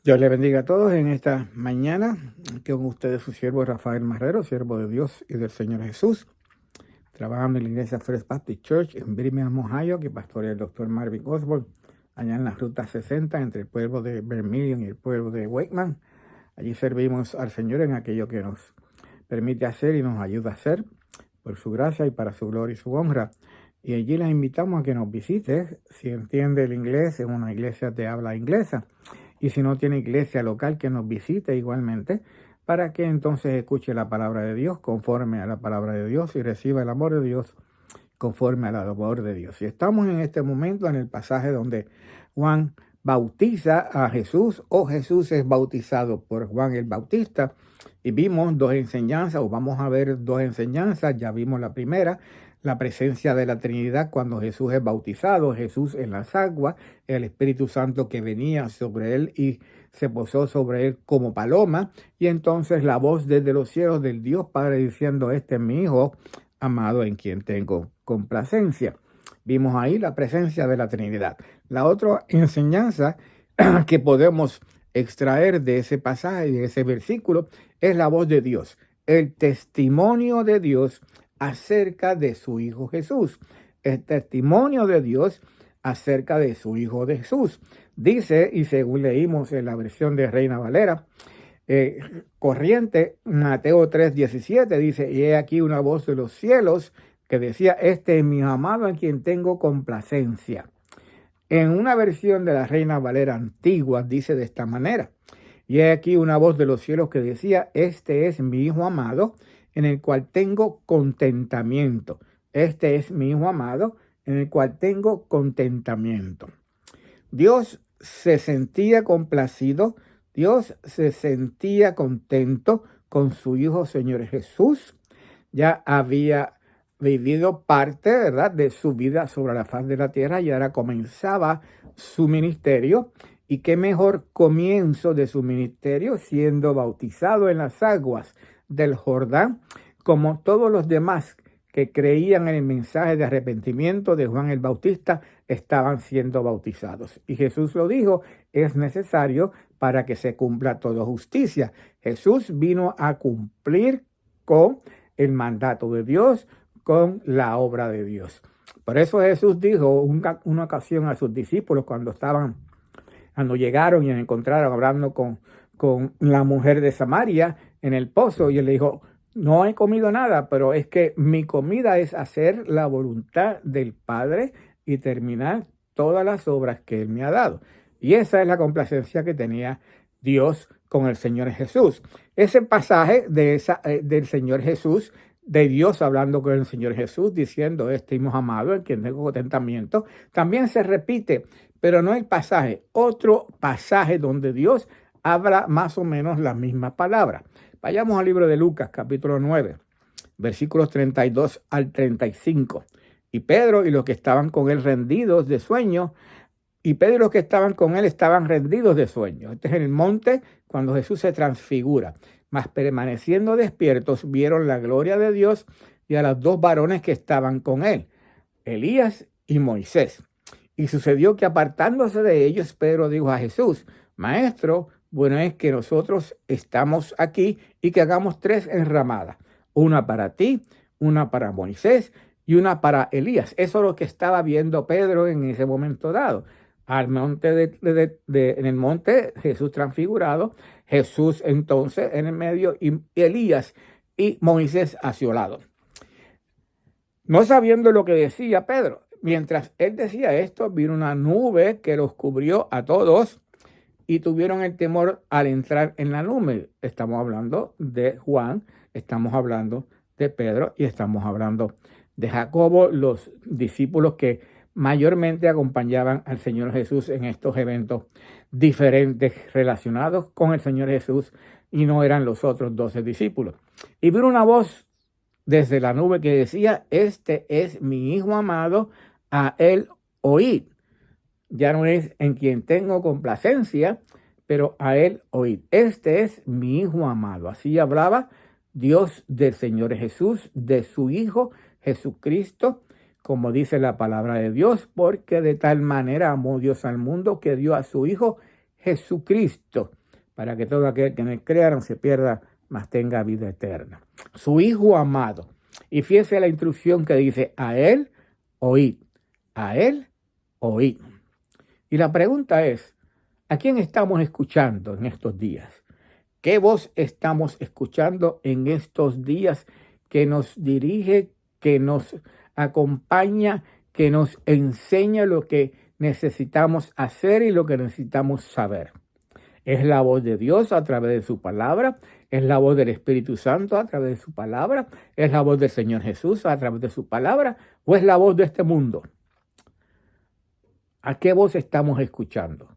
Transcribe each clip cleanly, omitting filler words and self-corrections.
Dios le bendiga a todos en esta mañana. Con ustedes su siervo Rafael Marrero, siervo de Dios y del Señor Jesús, trabajando en la iglesia First Baptist Church en Birmingham, Ohio, que pastorea el doctor Marvin Osborne, allá en la ruta 60, entre el pueblo de Vermilion y el pueblo de Wakeman. Allí servimos al Señor en aquello que nos permite hacer y nos ayuda a hacer, por su gracia y para su gloria y su honra. Y allí les invitamos a que nos visite, si entiende el inglés, en una iglesia de habla inglesa. Y si no tiene iglesia local, que nos visite igualmente, para que entonces escuche la palabra de Dios conforme a la palabra de Dios y reciba el amor de Dios conforme al amor de Dios. Y estamos en este momento en el pasaje donde Juan bautiza a Jesús, o Jesús es bautizado por Juan el Bautista, y vimos dos enseñanzas, o vamos a ver dos enseñanzas. Ya vimos la primera, la presencia de la Trinidad cuando Jesús es bautizado, Jesús en las aguas, el Espíritu Santo que venía sobre él y se posó sobre él como paloma, y entonces la voz desde los cielos del Dios Padre diciendo: este es mi Hijo amado en quien tengo complacencia. Vimos ahí la presencia de la Trinidad. La otra enseñanza que podemos extraer de ese pasaje, de ese versículo, es la voz de Dios, el testimonio de Dios acerca de su Hijo Jesús. El testimonio de Dios acerca de su Hijo de Jesús. Dice, y según leímos en la versión de Reina Valera, corriente, Mateo 3:17, dice: y he aquí una voz de los cielos que decía: este es mi amado en quien tengo complacencia. En una versión de la Reina Valera antigua dice de esta manera: y he aquí una voz de los cielos que decía: este es mi Hijo amado en el cual tengo contentamiento. Este es mi Hijo amado en el cual tengo contentamiento. Dios se sentía complacido, Dios se sentía contento con su Hijo Señor Jesús. Ya había vivido parte, ¿verdad?, de su vida sobre la faz de la tierra, y ahora comenzaba su ministerio. Y qué mejor comienzo de su ministerio siendo bautizado en las aguas del Jordán, como todos los demás que creían en el mensaje de arrepentimiento de Juan el Bautista estaban siendo bautizados. Y Jesús lo dijo: es necesario para que se cumpla toda justicia. Jesús vino a cumplir con el mandato de Dios, con la obra de Dios. Por eso Jesús dijo una ocasión a sus discípulos cuando llegaron y se encontraron hablando con la mujer de Samaria en el pozo, y él le dijo: no he comido nada, pero es que mi comida es hacer la voluntad del Padre y terminar todas las obras que Él me ha dado. Y esa es la complacencia que tenía Dios con el Señor Jesús. Ese pasaje del Señor Jesús, de Dios hablando con el Señor Jesús, diciendo: este Hijo amado en quien tengo contentamiento, también se repite, pero no el pasaje, otro pasaje donde Dios habla más o menos la misma palabra. Vayamos al libro de Lucas, capítulo 9, versículos 32 al 35. Y Pedro y los que estaban con él rendidos de sueño, estaban rendidos de sueño. Este es en el monte cuando Jesús se transfigura. Mas permaneciendo despiertos, vieron la gloria de Dios y a los dos varones que estaban con él, Elías y Moisés. Y sucedió que, apartándose de ellos, Pedro dijo a Jesús: Maestro, bueno es que nosotros estamos aquí y que hagamos 3 enramadas, una para ti, una para Moisés y una para Elías. Eso es lo que estaba viendo Pedro en ese momento dado. En el monte Jesús transfigurado, Jesús entonces en el medio, y Elías y Moisés hacia un lado. No sabiendo lo que decía Pedro, mientras él decía esto, vino una nube que los cubrió a todos y tuvieron el temor al entrar en la nube. Estamos hablando de Juan, estamos hablando de Pedro y estamos hablando de Jacobo, los discípulos que mayormente acompañaban al Señor Jesús en estos eventos diferentes relacionados con el Señor Jesús, y no eran los otros 12 discípulos. Y vino una voz desde la nube que decía: este es mi Hijo amado, a él oíd. Ya no es en quien tengo complacencia, pero a él oíd. Este es mi Hijo amado. Así hablaba Dios del Señor Jesús, de su Hijo Jesucristo, como dice la palabra de Dios, porque de tal manera amó Dios al mundo que dio a su Hijo Jesucristo, para que todo aquel que en él crea no se pierda, mas tenga vida eterna. Su Hijo amado. Y fíjese la instrucción que dice, a él oíd, a él oíd. Y la pregunta es, ¿a quién estamos escuchando en estos días? ¿Qué voz estamos escuchando en estos días que nos dirige, que nos acompaña, que nos enseña lo que necesitamos hacer y lo que necesitamos saber? ¿Es la voz de Dios a través de su palabra? ¿Es la voz del Espíritu Santo a través de su palabra? ¿Es la voz del Señor Jesús a través de su palabra? ¿O es la voz de este mundo? ¿A qué voz estamos escuchando?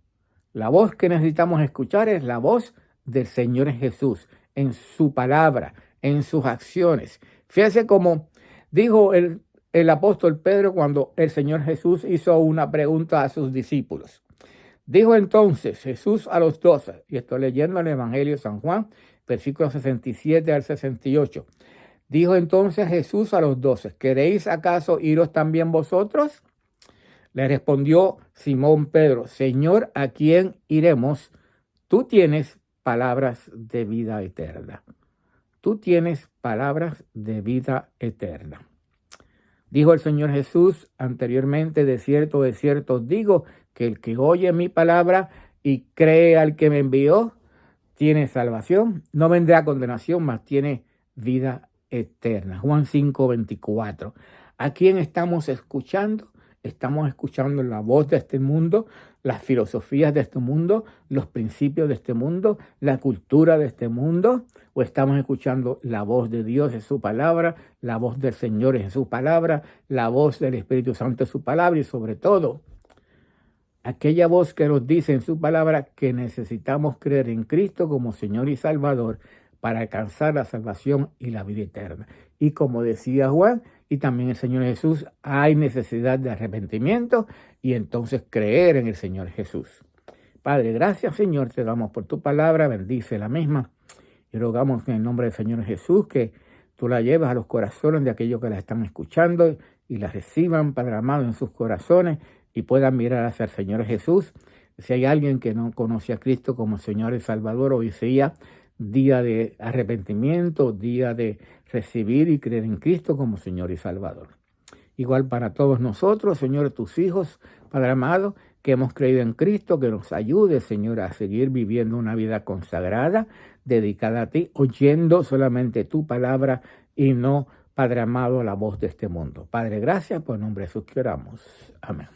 La voz que necesitamos escuchar es la voz del Señor Jesús en su palabra, en sus acciones. Fíjense cómo dijo el apóstol Pedro cuando el Señor Jesús hizo una pregunta a sus discípulos. Dijo entonces Jesús a los 12, y estoy leyendo el Evangelio de San Juan, versículos 67 al 68. Dijo entonces Jesús a los 12, ¿queréis acaso iros también vosotros? Le respondió Simón Pedro, Señor, ¿a quién iremos? Tú tienes palabras de vida eterna. Tú tienes palabras de vida eterna. Dijo el Señor Jesús anteriormente, de cierto os digo, que el que oye mi palabra y cree al que me envió, tiene salvación, no vendrá condenación, mas tiene vida eterna. Juan 5:24. ¿A quién estamos escuchando? Estamos escuchando la voz de este mundo, las filosofías de este mundo, los principios de este mundo, la cultura de este mundo, o estamos escuchando la voz de Dios en su palabra, la voz del Señor en su palabra, la voz del Espíritu Santo en su palabra y sobre todo aquella voz que nos dice en su palabra que necesitamos creer en Cristo como Señor y Salvador para alcanzar la salvación y la vida eterna. Y como decía Juan y también el Señor Jesús, hay necesidad de arrepentimiento y entonces creer en el Señor Jesús. Padre, gracias Señor, te damos por tu palabra, bendice la misma y rogamos en el nombre del Señor Jesús que tú la lleves a los corazones de aquellos que la están escuchando y la reciban, Padre amado, en sus corazones y puedan mirar hacia el Señor Jesús. Si hay alguien que no conoce a Cristo como Señor y Salvador, hoy sea día de arrepentimiento, día de recibir y creer en Cristo como Señor y Salvador. Igual para todos nosotros, Señor, tus hijos, Padre amado, que hemos creído en Cristo, que nos ayude, Señor, a seguir viviendo una vida consagrada, dedicada a ti, oyendo solamente tu palabra y no, Padre amado, la voz de este mundo. Padre, gracias, por el nombre de Jesús que oramos. Amén.